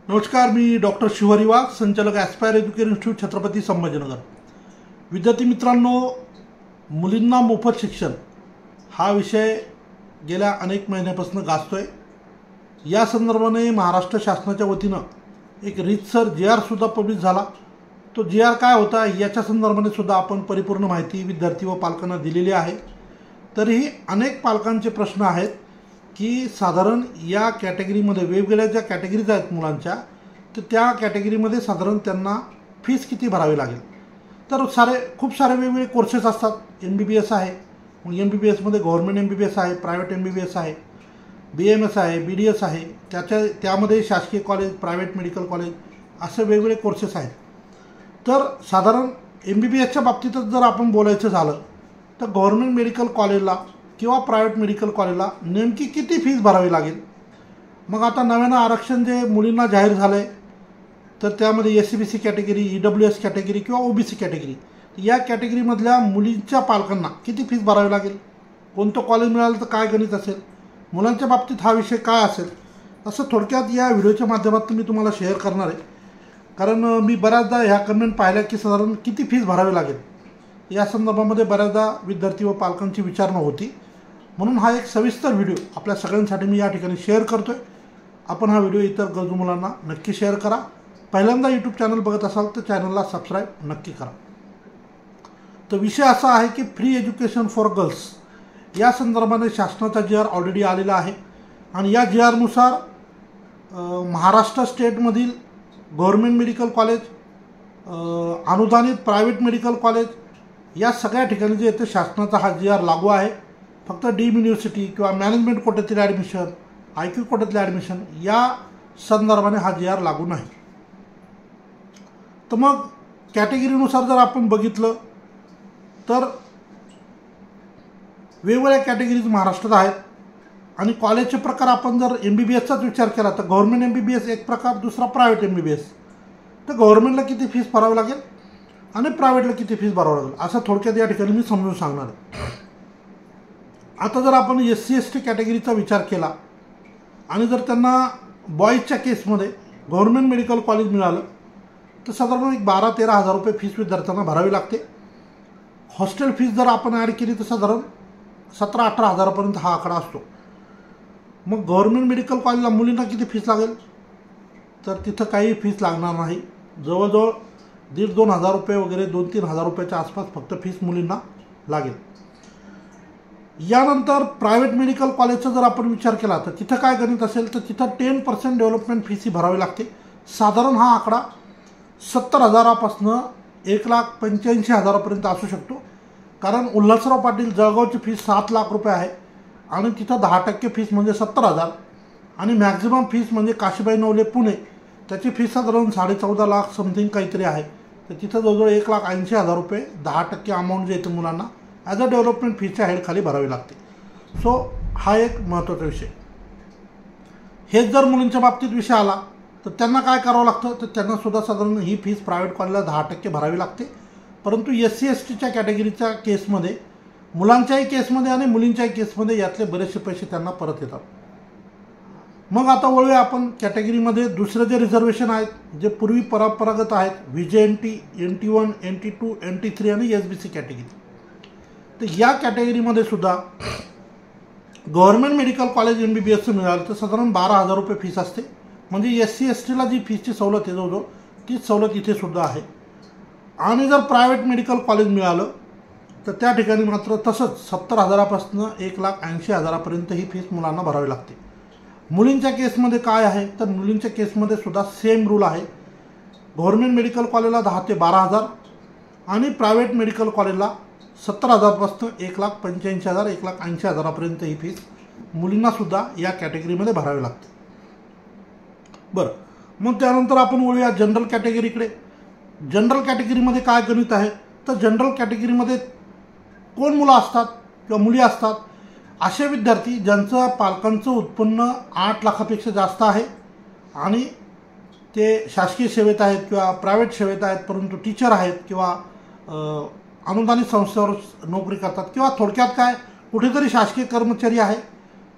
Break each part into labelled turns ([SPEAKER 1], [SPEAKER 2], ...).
[SPEAKER 1] नमस्कार, मी डॉक्टर शिवहरी वाघ, संचालक aspire education institute, Chhatrapati Sambhajinagar. विद्यार्थी मित्रांनो, मुलींना मोफत शिक्षण हा विषय गेल्या अनेक महिन्यापासून गाजतोय. या संदर्भाने महाराष्ट्र शासनाच्या वतीनं एक रीतसर GR सुद्धा पब्लिश झाला. तो GR काय होता याच्या संदर्भाने सुद्धा आपण परिपूर्ण माहिती विद्यार्थी व पालकांना दिलेली आहे. तरीही अनेक पालकांचे प्रश्न आहेत की साधारण या कॅटेगरीमध्ये वेगवेगळ्या ज्या कॅटेगरीज आहेत मुलांच्या, तर त्या कॅटेगरीमध्ये साधारण त्यांना फीस किती भरावी लागेल. तर खूप सारे वेगवेगळे कोर्सेस असतात. MBBS आहे, मग MBBSमध्ये गव्हर्नमेंट MBBS आहे, प्रायव्हेट MBBS आहे, BAMS आहे, BDS आहे, त्यामध्ये शासकीय कॉलेज, प्रायव्हेट मेडिकल कॉलेज असे वेगवेगळे कोर्सेस आहेत. तर साधारण MBBSच्या बाबतीतच जर आपण बोलायचं झालं तर गव्हर्नमेंट मेडिकल कॉलेजला किंवा प्रायव्हेट मेडिकल कॉलेजला नेमकी किती फीस भरावी लागेल. मग आता नव्यानं आरक्षण जे मुलींना जाहीर झालं आहे, तर त्यामध्ये SC-BC कॅटेगरी, EWS कॅटेगरी किंवा OBC कॅटेगरी, या कॅटेगरीमधल्या मुलींच्या पालकांना किती फीस भरावी लागेल, कोणतं कॉलेज मिळालं तर काय गणित असेल, मुलांच्या बाबतीत हा विषय काय असेल, असं थोडक्यात या व्हिडिओच्या माध्यमातून मी तुम्हाला शेअर करणार आहे. कारण मी बऱ्याचदा ह्या कमेंट पाहिल्या की साधारण किती फीस भरावी लागेल या संदर्भामध्ये बऱ्याचदा विद्यार्थी व पालकांची विचारणा होती. म्हणून हा एक सविस्तर व्हिडिओ आपल्या सगळ्यांसाठी मी या ठिकाणी शेअर करतो आहे. आपण हा व्हिडिओ इतर गरजू मुलांना नक्की शेअर करा. पहिल्यांदा यूट्यूब चॅनल बघत असाल तर चॅनलला सबस्क्राईब नक्की करा. तर विषय असा आहे की फ्री एज्युकेशन फॉर गर्ल्स या संदर्भाने शासनाचा GR ऑलरेडी आलेला आहे. आणि या GRनुसार महाराष्ट्र स्टेटमधील गव्हर्नमेंट मेडिकल कॉलेज, अनुदानित प्रायव्हेट मेडिकल कॉलेज या सगळ्या ठिकाणी जे येथे शासनाचा हा GR लागू आहे. फक्त डीम युनिव्हर्सिटी किंवा मॅनेजमेंट कोट्यातील ॲडमिशन, IQ कोट्यातले ॲडमिशन या संदर्भाने हा GR लागू नाही. तर मग कॅटेगरीनुसार जर आपण बघितलं तर वेगवेगळ्या कॅटेगरीज महाराष्ट्रात आहेत. आणि कॉलेजचे प्रकार आपण जर MBBSचाच विचार केला तर गव्हर्नमेंट MBBS एक प्रकार, दुसरा प्रायव्हेट MBBS. तर गव्हर्नमेंटला किती फीस भरावी लागेल आणि प्रायव्हेटला किती फीस भरावं लागेल असं थोडक्यात या ठिकाणी मी समजून सांगणार आहे. आता जर आपण SC-ST कॅटेगरीचा विचार केला आणि जर त्यांना बॉईजच्या केसमध्ये गव्हर्नमेंट मेडिकल कॉलेज मिळालं तर साधारण एक 12-13 हजार रुपये फीस विद्यार्थ्यांना भरावी लागते. हॉस्टेल फीस जर आपण ॲड केली तर साधारण 17-18 हजारापर्यंत हा आकडा असतो. मग गव्हर्नमेंट मेडिकल कॉलेजला मुलींना किती फीस लागेल तर तिथं काही फीस लागणार नाही. जवळजवळ 1,500-2 हजार रुपये वगैरे 2-3 हजार रुपयाच्या आसपास फक्त फीस मुलींना लागेल. यानंतर प्रायव्हेट मेडिकल कॉलेजचा जर आपण विचार केला तर तिथं काय गणित असेल तर तिथं 10% डेव्हलपमेंट फीस ही भरावी लागते. साधारण हा आकडा 70 हजारापासून 1,85,000 हजारापर्यंत असू शकतो. कारण उल्हासराव पाटील जळगावची फीस 7 लाख रुपये आहे आणि तिथं 10% फीस म्हणजे 70 हजार. आणि मॅक्झिमम फीस म्हणजे काशीबाई नवले पुणे, त्याची फीस साधारण 14.5 लाख समथिंग काहीतरी आहे. तर तिथं जवळजवळ 1,80,000 रुपये 10% अमाऊंट जे येते मुलांना ॲज अ डेव्हलपमेंट फीच्या हेडखाली भरावी लागते. सो हा एक महत्त्वाचा विषय. हेच जर मुलींच्या बाबतीत विषय आला तर त्यांना काय करावं लागतं तर त्यांनासुद्धा साधारण ही फीस प्रायव्हेट कॉलेजला 10% भरावी लागते. परंतु SC-STच्या कॅटेगरीच्या केसमध्ये, मुलांच्याही केसमध्ये आणि मुलींच्याही केसमध्ये यातले बरेचसे पैसे त्यांना परत येतात. मग आता वळूया आपण कॅटेगरीमध्ये दुसरे जे रिझर्वेशन आहेत जे पूर्वी परंपरागत आहेत, VJNT, NT1, NT2, NT3 आणि SBC कॅटेगरी. तर या कॅटेगरीमध्ये सुद्धा गव्हर्नमेंट मेडिकल कॉलेज MBBSचं मिळालं तर साधारण 12 हजार रुपये फीस असते. म्हणजे SC-STला जी फीसची सवलत आहे जवळजवळ तीच सवलत इथे सुद्धा आहे. आणि जर प्रायव्हेट मेडिकल कॉलेज मिळालं तर त्या ठिकाणी मात्र तसंच 70 हजारापासून 1,80,000 हजारापर्यंत ही फीस मुलांना भरावी लागते. मुलींच्या केसमध्ये काय आहे तर मुलींच्या केसमध्ये सुद्धा सेम रूल आहे. गव्हर्नमेंट मेडिकल कॉलेजला 10 ते 12 हजार आणि प्रायव्हेट मेडिकल कॉलेजला 70 हजारापासून 1,85,000, 1,80,000 हजारापर्यंत ही फीस मुलींनासुद्धा या कॅटेगरीमध्ये भरावी लागते. बरं, मग त्यानंतर आपण वळूया जनरल कॅटेगरीकडे. जनरल कॅटेगरीमध्ये काय गणित आहे तर जनरल कॅटेगरीमध्ये कोण मुलं असतात किंवा मुली असतात असे विद्यार्थी ज्यांचं पालकांचं उत्पन्न 8 लाखापेक्षा जास्त आहे आणि ते शासकीय सेवेत आहेत किंवा प्रायव्हेट सेवेत आहेत, परंतु टीचर आहेत किंवा अनुदानित संस्थेवर नोकरी करतात किंवा थोडक्यात काय कुठेतरी शासकीय कर्मचारी आहे,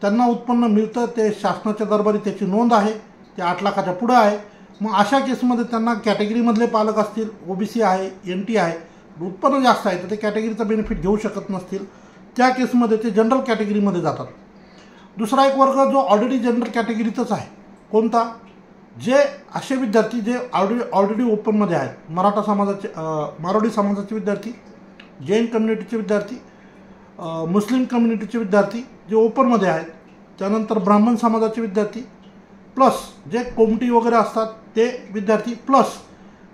[SPEAKER 1] त्यांना उत्पन्न मिळतं, ते शासनाच्या दरबारी त्याची नोंद आहे, ते 8 लाखाच्या पुढे आहे मग अशा केसमध्ये त्यांना कॅटेगरीमधले पालक असतील, ओबीसी आहे, NT आहे, उत्पन्न जास्त आहे तर ते कॅटेगरीचा बेनिफिट घेऊ शकत नसतील, त्या केसमध्ये ते जनरल कॅटेगरीमध्ये जातात. दुसरा एक वर्ग जो ऑलरेडी जनरल कॅटेगरीतच आहे, कोणता? जे असे विद्यार्थी जे ऑलरेडी ओपनमध्ये आहेत, मराठा समाजाचे, मारवाडी समाजाचे विद्यार्थी, जैन कम्युनिटीचे विद्यार्थी, मुस्लिम कम्युनिटीचे विद्यार्थी जे ओपनमध्ये आहेत, त्यानंतर ब्राह्मण समाजाचे विद्यार्थी, प्लस जे कोमटी वगैरे असतात ते विद्यार्थी, प्लस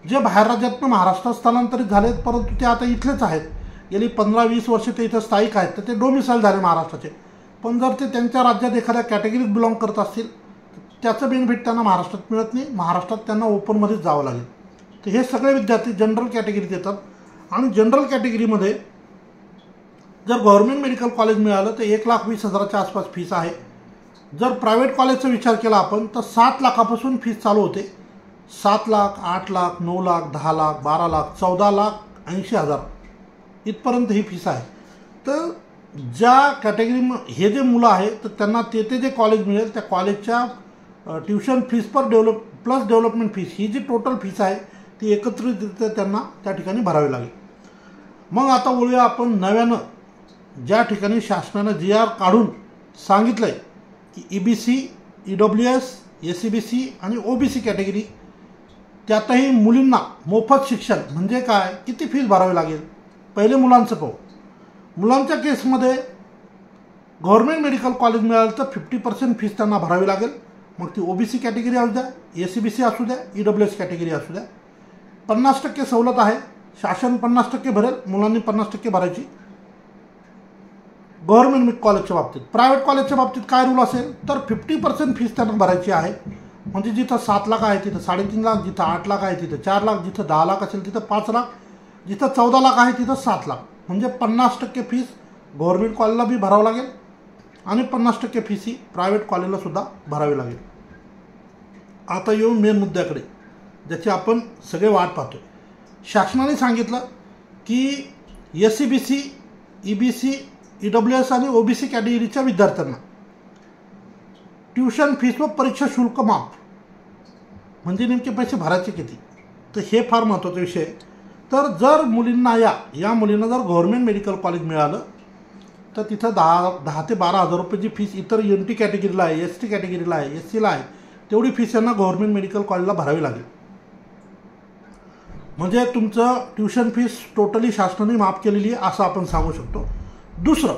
[SPEAKER 1] जे बाहेर राज्यातून महाराष्ट्रात स्थलांतरित झालेत परंतु ते आता इथलेच आहेत, गेली 15-20 वर्षे ते इथं स्थायिक आहेत, तर ते डोमिसाईल झाले महाराष्ट्राचे, पण जर ते त्यांच्या राज्यात एखाद्या कॅटेगरीत बिलॉंग करत असतील त्याचं बेनिफिट त्यांना महाराष्ट्रात मिळत नाही, महाराष्ट्रात त्यांना ओपनमध्येच जावं लागेल. तर हे सगळे विद्यार्थी जनरल कॅटेगरीत येतात. आणि जनरल कॅटेगरीमध्ये जर गव्हर्नमेंट मेडिकल कॉलेज मिळालं तर 1,20,000च्या आसपास फीस आहे. जर प्रायव्हेट कॉलेजचा विचार केला आपण तर 7 लाखापासून फीस चालू होते. 7 लाख, 8 लाख, 9 लाख, 10 लाख, 12 लाख, 14,80,000 इथपर्यंत ही फीस आहे. तर ज्या कॅटेगरी हे जे मुलं आहेत तर त्यांना ते जे कॉलेज मिळेल त्या कॉलेजच्या tuition fees plus development fees ही जी टोटल फीस आहे ती एकत्रितरित्या त्यांना त्या ठिकाणी भरावी लागेल. मग आता वळूया आपण नव्यानं ज्या ठिकाणी शासनानं GR काढून सांगितलं आहे की EBC, EWS, SCBC आणि OBC कॅटेगरी त्यातही मुलींना मोफत शिक्षण म्हणजे काय, किती फीस भरावी लागेल. पहिले मुलांचं पाहू. मुलांच्या केसमध्ये गव्हर्नमेंट मेडिकल कॉलेज मिळालं तर 50% फीस त्यांना भरावी लागेल. मग ती OBC कॅटेगरी असू द्या, SCBC असू द्या, EWS कॅटेगरी असू द्या. 50% सवलत आहे. शासन 50% भरेल, मुलांनी 50% भरायची गव्हर्नमेंट कॉलेजच्या बाबतीत. प्रायव्हेट कॉलेजच्या बाबतीत काय रूल असेल तर 50% फीस त्यांना भरायची आहे. म्हणजे जिथं 7 लाख आहे तिथं 3.5 लाख, जिथं 8 लाख आहे तिथं 4 लाख, जिथं 10 लाख असेल तिथं 5 लाख, जिथं 14 लाख आहे तिथं 7 लाख. म्हणजे 50% फीस गव्हर्नमेंट कॉलेजला बी भरावं लागेल आणि 50% फीस ही प्रायव्हेट कॉलेजला सुद्धा भरावी लागेल. आता येऊन मेन मुद्द्याकडे ज्याची आपण सगळे वाट पाहतो. शासनाने सांगितलं की SCBC, EBC, EWS आणि OBC कॅटेगरीच्या विद्यार्थ्यांना ट्युशन फीस व परीक्षा शुल्क माफ. म्हणजे नेमके पैसे भरायचे किती, तर हे फार महत्त्वाचा विषय. तर जर मुलींना या मुलींना जर गव्हर्नमेंट मेडिकल कॉलेज मिळालं तर तिथं 10 ते 12,000 रुपये जी फीस इतर NT कॅटेगरीला आहे, ST कॅटेगरीला आहे, SCला आहे तेवढी फीस यांना गव्हर्नमेंट मेडिकल कॉलेजला भरावी लागेल. म्हणजे तुमचं ट्युशन फीस टोटली शासनाने माफ केलेली आहे असं आपण सांगू शकतो. दुसरं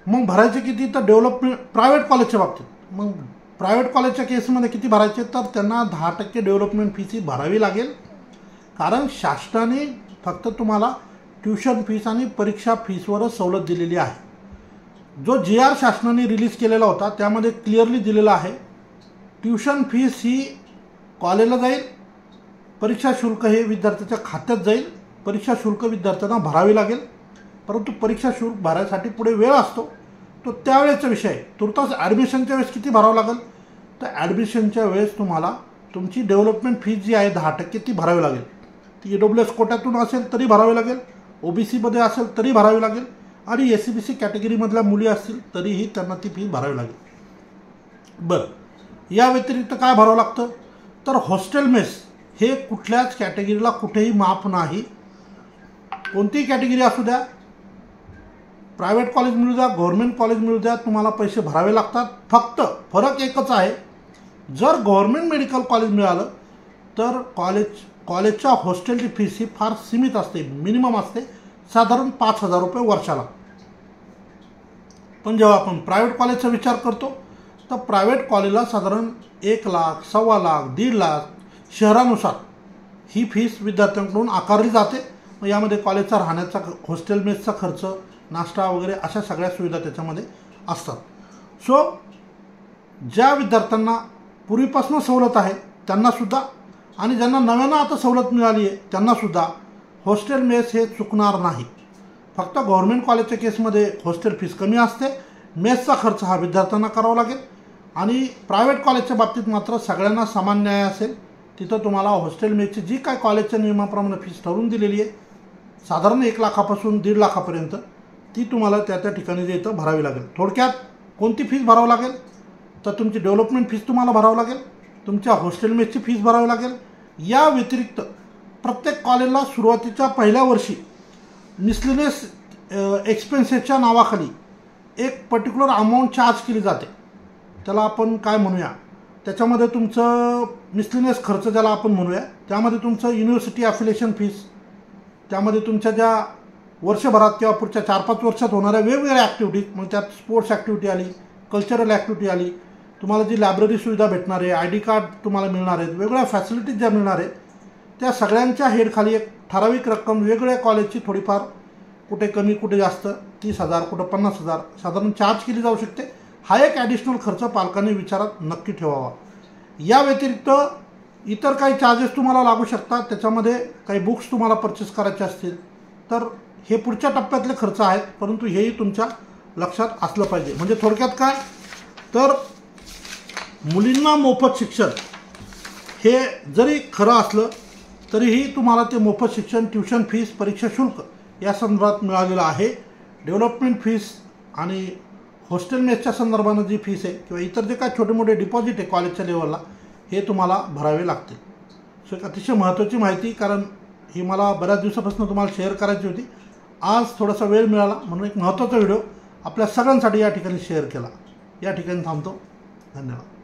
[SPEAKER 1] मग भरायचे किती, तर डेव्हलपमेंट प्रायव्हेट कॉलेजच्या बाबतीत. मग प्रायव्हेट कॉलेजच्या केसमध्ये किती भरायचे, तर त्यांना 10% डेव्हलपमेंट फीस ही भरावी लागेल. कारण शासनाने फक्त तुम्हाला ट्युशन फीस आणि परीक्षा फीसवरच सवलत दिलेली आहे. जो GR शासनाने रिलीज केलेला होता त्यामध्ये क्लिअरली दिलेलं आहे ट्युशन फीस ही कॉलेजला जाईल, परीक्षा शुल्क हे विद्यार्थ्याच्या खात्यात जाईल, परीक्षा शुल्क विद्यार्थ्यांना भरावी लागेल. परंतु परीक्षा शुल्क भरायसाठी पुढे वेळ असतो तो त्यावेळेचा विषय आहे. तुर्तास ॲडमिशनच्या वेळेस किती भरावं लागेल, तर ॲडमिशनच्या वेळेस तुम्हाला तुमची डेव्हलपमेंट फीस जी आहे 10% ती भरावी लागेल. ती EWS कोट्यातून असेल तरी भरावी लागेल, OBCमध्ये असेल तरी भरावी लागेल आणि SCBC कॅटेगरीमधल्या मुली असतील तरीही त्यांना ती फीस भरावी लागेल. बरं, या व्यतिरिक्त काय भरावं लागतं, तर हॉस्टेल मेस हे कुठल्याच कॅटेगरीला कुठेही माफ नाही. कोणतीही कॅटेगरी असू द्या, प्रायव्हेट कॉलेज मिळू द्या, गव्हर्नमेंट कॉलेज मिळू द्या, तुम्हाला पैसे भरावे लागतात. फक्त फरक एकच आहे, जर गव्हर्नमेंट मेडिकल कॉलेज मिळालं तर कॉलेजच्या हॉस्टेलची फीस ही फार सीमित असते, मिनिमम असते, साधारण 5,000 रुपये वर्षाला. पण जेव्हा आपण प्रायव्हेट कॉलेजचा विचार करतो तर प्रायव्हेट कॉलेजला साधारण 1 लाख, 1.25 लाख, 1.5 लाख शहरानुसार ही फीस विद्यार्थ्यांकडून आकारली जाते. मग यामध्ये कॉलेजचा राहण्याचा, हॉस्टेल मेसचा खर्च, नाश्ता वगैरे अशा सगळ्या सुविधा त्याच्यामध्ये असतात. सो ज्या विद्यार्थ्यांना पूर्वीपासून सवलत आहे त्यांनासुद्धा आणि ज्यांना नव्यानं आता सवलत मिळाली आहे त्यांनासुद्धा हॉस्टेल मेस हे चुकणार नाही. फक्त गव्हर्नमेंट कॉलेजच्या केसमध्ये हॉस्टेल फीस कमी असते, मेसचा खर्च हा विद्यार्थ्यांना करावा लागेल. आणि प्रायव्हेट कॉलेजच्या बाबतीत मात्र सगळ्यांना समान न्याय असेल. तिथं तुम्हाला हॉस्टेल मेसची जी काय कॉलेजच्या नियमाप्रमाणे फीस ठरवून दिलेली आहे साधारण 1 लाखापासून 1.5 लाखापर्यंत ती तुम्हाला त्या ठिकाणी जे इथं भरावी लागेल. थोडक्यात कोणती फीस भरावं लागेल, तर तुमची डेव्हलपमेंट फीस तुम्हाला भरावं लागेल, तुमच्या हॉस्टेल मेसची फीस भरावी लागेल। या व्यतिरिक्त प्रत्येक कॉलेजला सुरुवातीच्या पहिल्या वर्षी मिसलेनियस एक्सपेन्सेसच्या नावाखाली एक पर्टिक्युलर अमाऊंट चार्ज केली जाते, त्याला आपण काय म्हणूया, त्याच्यामध्ये तुमचं मिसलेनियस खर्च ज्याला आपण म्हणूया, त्यामध्ये तुमचं युनिव्हर्सिटी ॲफिलिएशन फीस, त्यामध्ये तुमच्या ज्या वर्षभरात किंवा पुढच्या 4-5 वर्षात होणाऱ्या वेगवेगळ्या ॲक्टिव्हिटीज, मग त्यात स्पोर्ट्स ॲक्टिव्हिटी आली, कल्चरल ॲक्टिव्हिटी आली, तुम्हाला जी लायब्ररी सुविधा भेटणार आहे, ID कार्ड तुम्हाला मिळणार आहेत, वेगवेगळ्या फॅसिलिटीज ज्या मिळणार आहेत, त्या सगळ्यांच्या हेडखाली एक ठराविक रक्कम वेगवेगळ्या कॉलेजची थोडीफार कुठे कमी कुठे जास्त 30,000 कुठं 50,000 साधारण चार्ज केली जाऊ शकते। हा एक ॲडिशनल खर्च पालकांनी विचारात नक्की ठेवावा। या व्यतिरिक्त इतर काही चार्जेस तुम्हाला लागू शकतात, त्याच्यामध्ये काही बुक्स तुम्हाला परचेस करायचे असतील तर हे पुढच्या टप्प्यातले खर्च आहेत, परंतु हेही तुमच्या लक्षात असलं पाहिजे। म्हणजे थोडक्यात काय तर मुलींना मोफत शिक्षण हे जरी खरं असलं तरीही तुम्हाला ते मोफत शिक्षण, ट्युशन फीस, परीक्षा शुल्क या संदर्भात मिळालेलं आहे। डेव्हलपमेंट फीस आणि हॉस्टेल मेसच्या संदर्भानं जी फीस आहे किंवा इतर जे काय छोटे मोठे डिपॉझिट आहे कॉलेजच्या लेवलला हे तुम्हाला भरावे लागतील। सो एक अतिशय महत्त्वाची माहिती, कारण ही मला बऱ्याच दिवसापासून तुम्हाला शेअर करायची होती। आज थोडासा वेळ मिळाला म्हणून एक महत्त्वाचा व्हिडिओ आपल्या सगळ्यांसाठी या ठिकाणी शेअर केला। या ठिकाणी थांबतो। धन्यवाद।